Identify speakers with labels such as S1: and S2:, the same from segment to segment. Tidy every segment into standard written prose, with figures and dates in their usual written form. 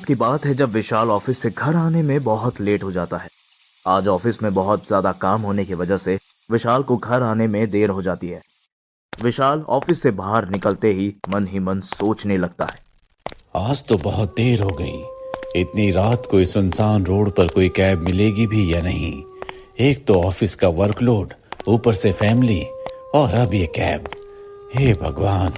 S1: रात की बात है जब विशाल ऑफिस से घर आने में बहुत लेट हो जाता है। आज ऑफिस में बहुत ज्यादा काम होने की वजह से विशाल को घर आने में देर हो जाती है। विशाल ऑफिस से बाहर निकलते ही मन सोचने लगता है।
S2: आज तो बहुत देर हो गई। इतनी रात को इस सुनसान रोड पर कोई कैब मिलेगी भी या नहीं। एक तो ऑफिस का वर्कलोड, ऊपर से फैमिली, और अब ये कैब। हे भगवान,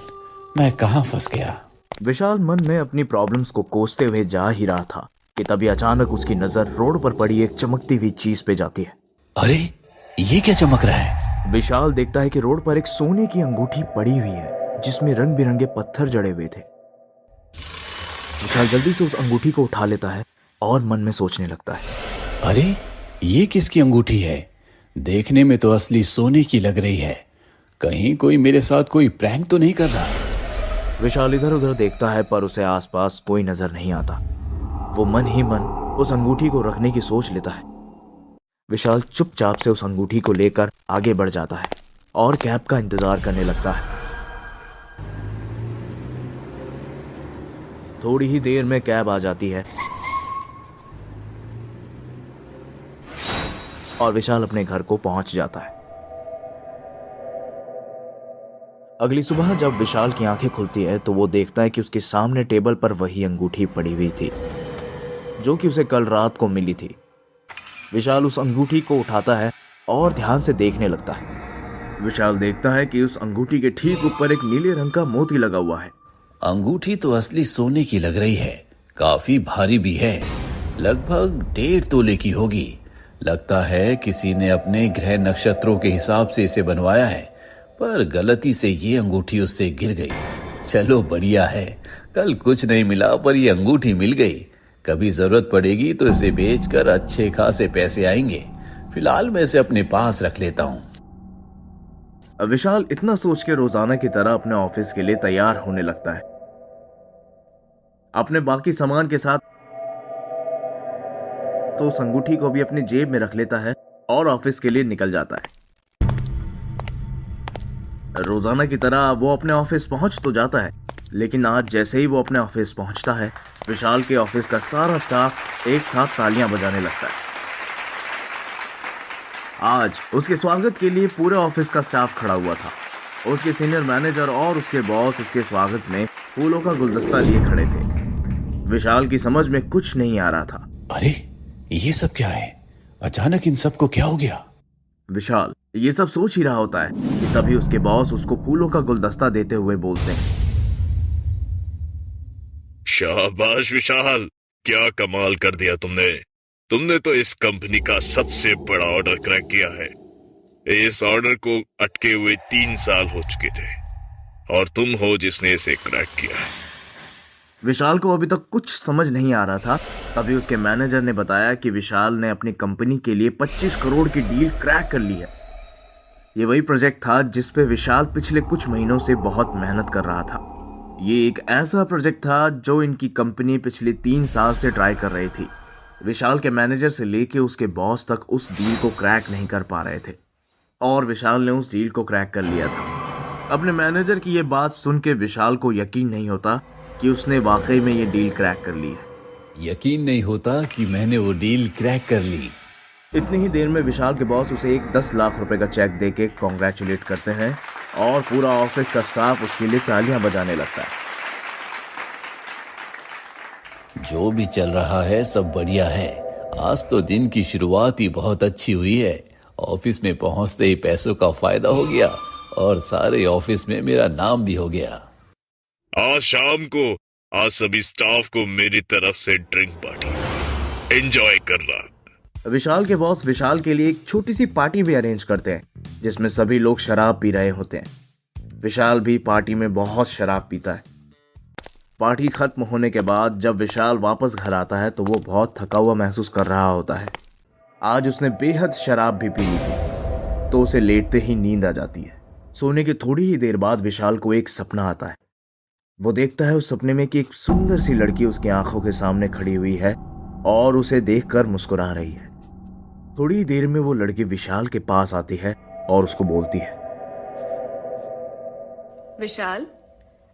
S2: मैं कहाँ फंस गया।
S1: विशाल मन में अपनी प्रॉब्लम्स को कोसते हुए जा ही रहा था कि तभी अचानक उसकी नजर रोड पर पड़ी एक चमकती हुई चीज पे जाती है।
S2: अरे, ये क्या चमक रहा है?
S1: विशाल देखता है कि रोड पर एक सोने की अंगूठी पड़ी हुई है जिसमें रंग बिरंगे पत्थर जड़े हुए थे। विशाल जल्दी से उस अंगूठी को उठा लेता है और मन में सोचने लगता है,
S2: अरे, ये किसकी अंगूठी है? देखने में तो असली सोने की लग रही है। कहीं कोई मेरे साथ कोई प्रैंक तो नहीं कर रहा?
S1: विशाल इधर उधर देखता है पर उसे आसपास कोई नजर नहीं आता। वो मन ही मन उस अंगूठी को रखने की सोच लेता है। विशाल चुपचाप से उस अंगूठी को लेकर आगे बढ़ जाता है और कैब का इंतजार करने लगता है। थोड़ी ही देर में कैब आ जाती है और विशाल अपने घर को पहुंच जाता है। अगली सुबह जब विशाल की आंखें खुलती है तो वो देखता है कि उसके सामने टेबल पर वही अंगूठी पड़ी हुई थी जो कि उसे कल रात को मिली थी। विशाल उस अंगूठी को उठाता है और ध्यान से देखने लगता है। विशाल देखता है कि उस अंगूठी के ठीक ऊपर एक नीले रंग का मोती लगा हुआ है।
S2: अंगूठी तो असली सोने की लग रही है। काफी भारी भी है, लगभग 1.5 तोले की होगी। लगता है किसी ने अपने ग्रह नक्षत्रों के हिसाब से इसे बनवाया है, पर गलती से ये अंगूठी उससे गिर गई। चलो बढ़िया है, कल कुछ नहीं मिला पर ये अंगूठी मिल गई। कभी जरूरत पड़ेगी तो इसे बेचकर अच्छे खासे पैसे आएंगे। फिलहाल मैं इसे अपने पास रख लेता हूँ।
S1: विशाल इतना सोच के रोजाना की तरह अपने ऑफिस के लिए तैयार होने लगता है। अपने बाकी सामान के साथ तो उस अंगूठी को भी अपनी जेब में रख लेता है और ऑफिस के लिए निकल जाता है। रोजाना की तरह वो अपने ऑफिस पहुंच तो जाता है, लेकिन आज जैसे ही वो अपने ऑफिस पहुंचता है विशाल के ऑफिस का सारा स्टाफ एक साथ तालियां बजाने लगता है। आज उसके स्वागत के लिए पूरे ऑफिस का स्टाफ खड़ा हुआ था। उसके सीनियर मैनेजर और उसके बॉस उसके स्वागत में फूलों का गुलदस्ता लिए खड़े थे। विशाल की समझ में कुछ नहीं आ रहा था।
S2: अरे, ये सब क्या है? अचानक इन सबको क्या हो गया?
S1: विशाल ये सब सोच ही रहा होता है कि तभी उसके बॉस उसको फूलों का गुलदस्ता देते हुए बोलते हैं,
S3: शाबाश विशाल, क्या कमाल कर दिया तुमने तो इस कंपनी का सबसे बड़ा ऑर्डर क्रैक किया है। इस ऑर्डर को अटके हुए 3 साल हो चुके थे और तुम हो जिसने इसे क्रैक किया है।
S1: विशाल को अभी तक कुछ समझ नहीं आ रहा था। तभी उसके मैनेजर ने बताया कि विशाल ने अपनी कंपनी के लिए 25 करोड़ की डील क्रैक कर ली है। ये वही प्रोजेक्ट था जिस पे विशाल पिछले कुछ महीनों से बहुत मेहनत कर रहा था। ये एक ऐसा प्रोजेक्ट था जो इनकी कंपनी पिछले 3 साल से ट्राई कर रही थी। विशाल के मैनेजर से लेके उसके बॉस तक उस डील को क्रैक नहीं कर पा रहे थे और विशाल ने उस डील को क्रैक कर लिया था। अपने मैनेजर की ये बात सुन के विशाल को यकीन नहीं होता कि उसने वाकई में ये डील क्रैक कर ली है।
S2: यकीन नहीं होता कि मैंने वो डील क्रैक कर ली।
S1: इतनी ही देर में विशाल के बॉस उसे एक 10 लाख रुपए का चेक देके कॉन्ग्रेचुलेट करते हैं और पूरा ऑफिस का स्टाफ उसके लिए तालियां बजाने लगता है।
S2: जो भी चल रहा है सब बढ़िया है। आज तो दिन की शुरुआत ही बहुत अच्छी हुई है। ऑफिस में पहुंचते ही पैसों का फायदा हो गया और सारे ऑफिस में मेरा नाम भी हो गया।
S3: आज शाम को आज सभी स्टाफ को मेरी तरफ से ड्रिंक पार्टी एंजॉय करना।
S1: विशाल के बॉस विशाल के लिए एक छोटी सी पार्टी भी अरेंज करते हैं जिसमें सभी लोग शराब पी रहे होते हैं। विशाल भी पार्टी में बहुत शराब पीता है। पार्टी खत्म होने के बाद जब विशाल वापस घर आता है तो वो बहुत थका हुआ महसूस कर रहा होता है। आज उसने बेहद शराब भी पी ली थी तो उसे लेटते ही नींद आ जाती है। सोने के थोड़ी ही देर बाद विशाल को एक सपना आता है। वो देखता है उस सपने में कि एक सुंदर सी लड़की उसकी आंखों के सामने खड़ी हुई है और उसे देखकर मुस्कुरा रही है। थोड़ी ही देर में वो लड़की विशाल के पास आती है और उसको बोलती है,
S4: विशाल,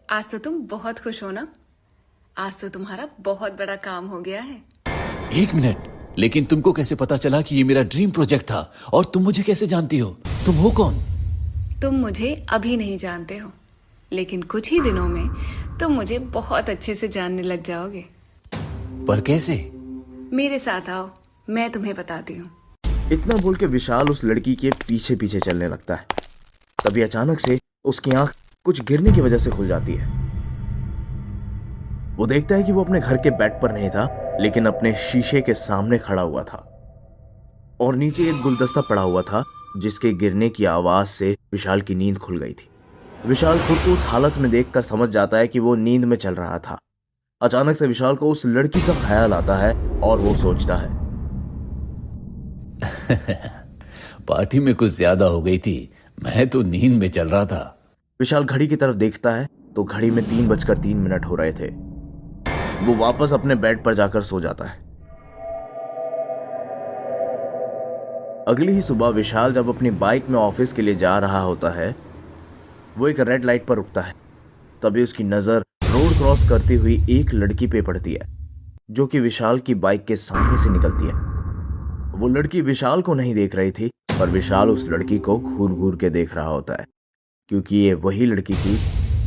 S4: आज तो तुम बहुत खुश हो ना? आज तो तुम्हारा बहुत बड़ा काम हो गया है।
S2: 1 मिनट, लेकिन तुमको कैसे पता चला कि ये मेरा ड्रीम प्रोजेक्ट था? और तुम मुझे कैसे जानती हो? तुम हो कौन?
S4: तुम मुझे अभी नहीं जानते हो, लेकिन कुछ ही दिनों में तुम मुझे बहुत अच्छे से जानने लग जाओगे।
S2: पर कैसे?
S4: मेरे साथ आओ, मैं तुम्हें बताती हूँ।
S1: इतना बोल के विशाल उस लड़की के पीछे पीछे चलने लगता है। तभी अचानक से उसकी आंख कुछ गिरने की वजह से खुल जाती है। वो देखता है कि वो अपने घर के बेड पर नहीं था, लेकिन अपने शीशे के सामने खड़ा हुआ था और नीचे एक गुलदस्ता पड़ा हुआ था जिसके गिरने की आवाज से विशाल की नींद खुल गई थी। विशाल खुद को उस हालत में देखकर समझ जाता है कि वो नींद में चल रहा था। अचानक से विशाल को उस लड़की का ख्याल आता है और वो सोचता है,
S2: पार्टी में कुछ ज्यादा हो गई थी, मैं तो नींद में चल रहा था।
S1: विशाल घड़ी की तरफ देखता है तो घड़ी में 3:03 हो रहे थे। वो वापस अपने बेड पर जाकर सो जाता है। अगली ही सुबह विशाल जब अपनी बाइक में ऑफिस के लिए जा रहा होता है, वो एक रेड लाइट पर रुकता है। तभी उसकी नजर रोड क्रॉस करती हुई एक लड़की पे पड़ती है जो कि विशाल की बाइक के सामने से निकलती है। वो लड़की विशाल को नहीं देख रही थी, पर विशाल उस लड़की को घूर घूर के देख रहा होता है, क्योंकि ये वही लड़की थी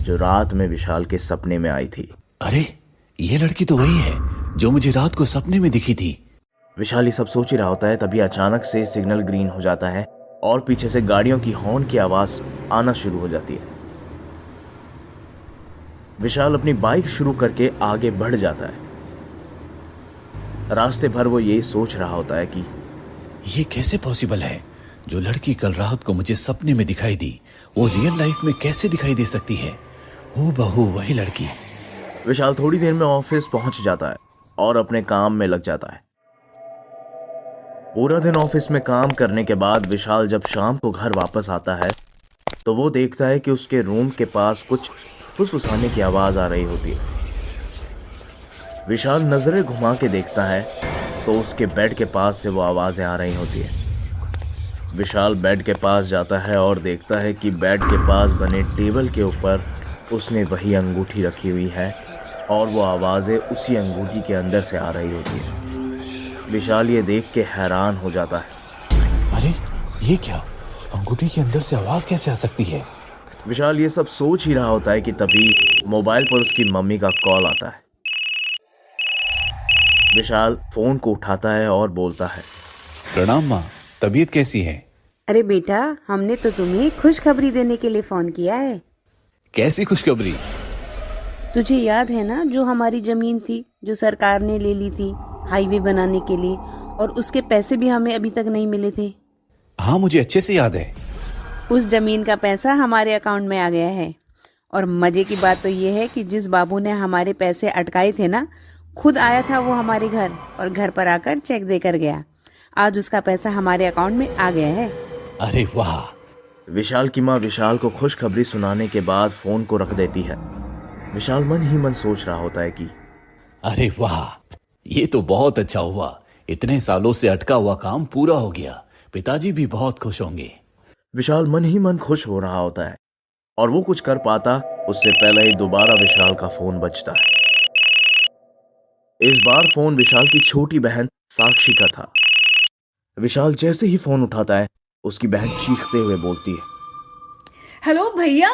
S1: जो रात में विशाल के सपने में आई थी।
S2: अरे, ये लड़की तो वही है जो मुझे रात को सपने में दिखी थी।
S1: विशाल ये सब सोच ही रहा होता है, तभी अचानक से सिग्नल ग्रीन हो जाता है और पीछे से गाड़ियों की हॉर्न की आवाज आना शुरू हो जाती है। विशाल अपनी बाइक शुरू करके आगे बढ़ जाता है। रास्ते भर वो यही सोच रहा होता है कि
S2: ये कैसे पॉसिबल है? जो लड़की कल रात को मुझे सपने में दिखाई दी, वो रियल लाइफ में कैसे दिखाई दे सकती है? हूबहू वही लड़की।
S1: विशाल थोड़ी देर में ऑफिस पहुंच जाता है और अपने काम में लग जाता है। पूरा दिन ऑफिस में काम करने के बाद विशाल जब शाम को घर वापस आता है तो वो देखता है कि उसके रूम के पास कुछ फुसफुसाने की आवाज आ रही होती है। विशाल नजरें घुमा के देखता है तो उसके बेड के पास से वो आवाजें आ रही होती है। विशाल बेड के पास जाता है और देखता है कि बेड के पास बने टेबल के ऊपर उसने वही अंगूठी रखी हुई है और वो आवाजें उसी अंगूठी के अंदर से आ रही होती है। विशाल ये देख के हैरान हो जाता है।
S2: अरे, ये क्या? अंगूठी के अंदर से आवाज कैसे आ सकती है?
S1: विशाल ये सब सोच ही रहा होता है कि तभी मोबाइल पर उसकी मम्मी का कॉल आता है। विशाल फोन को उठाता है और बोलता है,
S2: प्रणाम माँ, तबीयत कैसी है?
S5: अरे बेटा, हमने तो तुम्हें खुशखबरी देने के लिए फोन किया है।
S2: कैसी खुशखबरी?
S5: तुझे याद है ना, जो हमारी जमीन थी जो सरकार ने ले ली थी हाईवे बनाने के लिए, और उसके पैसे भी हमें अभी तक नहीं मिले थे।
S2: हाँ, मुझे अच्छे से याद है।
S5: उस जमीन का पैसा हमारे अकाउंट में आ गया है। और मजे की बात तो ये है कि जिस बाबू ने हमारे पैसे अटकाए थे ना, खुद आया था वो हमारे घर और घर पर आकर चेक देकर गया। आज उसका पैसा हमारे अकाउंट में आ गया है।
S2: अरे वाह!
S1: विशाल की माँ विशाल को खुशखबरी सुनाने के बाद फोन को रख देती है। विशाल मन ही मन सोच रहा होता है कि
S2: अरे वाह, ये तो बहुत अच्छा हुआ। इतने सालों से अटका हुआ काम पूरा हो गया। पिताजी भी बहुत खुश होंगे।
S1: विशाल मन ही मन खुश हो रहा होता है और वो कुछ कर पाता उससे पहले ही दोबारा विशाल का फोन बजता है। इस बार फोन विशाल की छोटी बहन साक्षी का था। विशाल जैसे ही फोन उठाता है, उसकी बहन चीखते हुए बोलती है,
S4: हेलो भैया,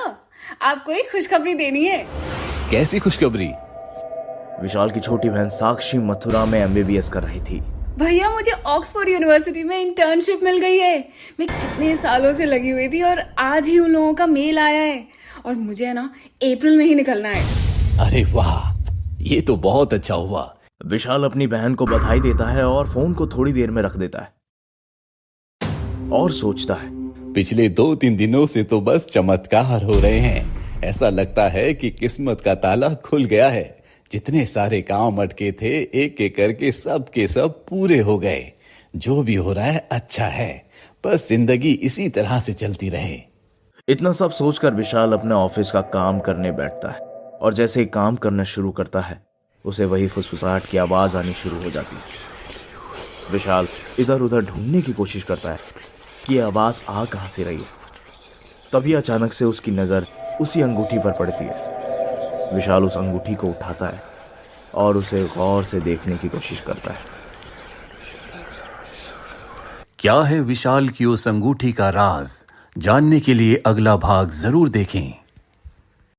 S4: आपको एक खुशखबरी देनी है।
S2: कैसी खुशखबरी?
S1: विशाल की छोटी बहन साक्षी मथुरा में एमबीबीएस कर रही थी।
S4: भैया, मुझे ऑक्सफोर्ड यूनिवर्सिटी में इंटर्नशिप मिल गई है। मैं कितने सालों से लगी हुई थी और आज ही उन लोगों का मेल आया है और मुझे ना अप्रैल में ही निकलना है।
S2: अरे वाह, ये तो बहुत अच्छा हुआ।
S1: विशाल अपनी बहन को बधाई देता है और फोन को थोड़ी देर में रख देता है और सोचता है,
S2: पिछले 2-3 दिनों से तो बस चमत्कार हो रहे हैं। ऐसा लगता है कि किस्मत का ताला खुल गया है। जितने सारे काम अटके थे, एक एक करके सब के सब पूरे हो गए। जो भी हो रहा है अच्छा है, बस जिंदगी इसी तरह से चलती रहे।
S1: इतना सब सोचकर विशाल अपने ऑफिस का काम करने बैठता है और जैसे ही काम करना शुरू करता है, उसे वही फुसफुसाहट की आवाज आनी शुरू हो जाती है। विशाल इधर उधर ढूंढने की कोशिश करता है कि ये आवाज आ कहां से रही है। तभी अचानक से उसकी नजर उसी अंगूठी पर पड़ती है। विशाल उस अंगूठी को उठाता है और उसे गौर से देखने की कोशिश करता है।
S2: क्या है विशाल की उस अंगूठी का राज? जानने के लिए अगला भाग जरूर देखें।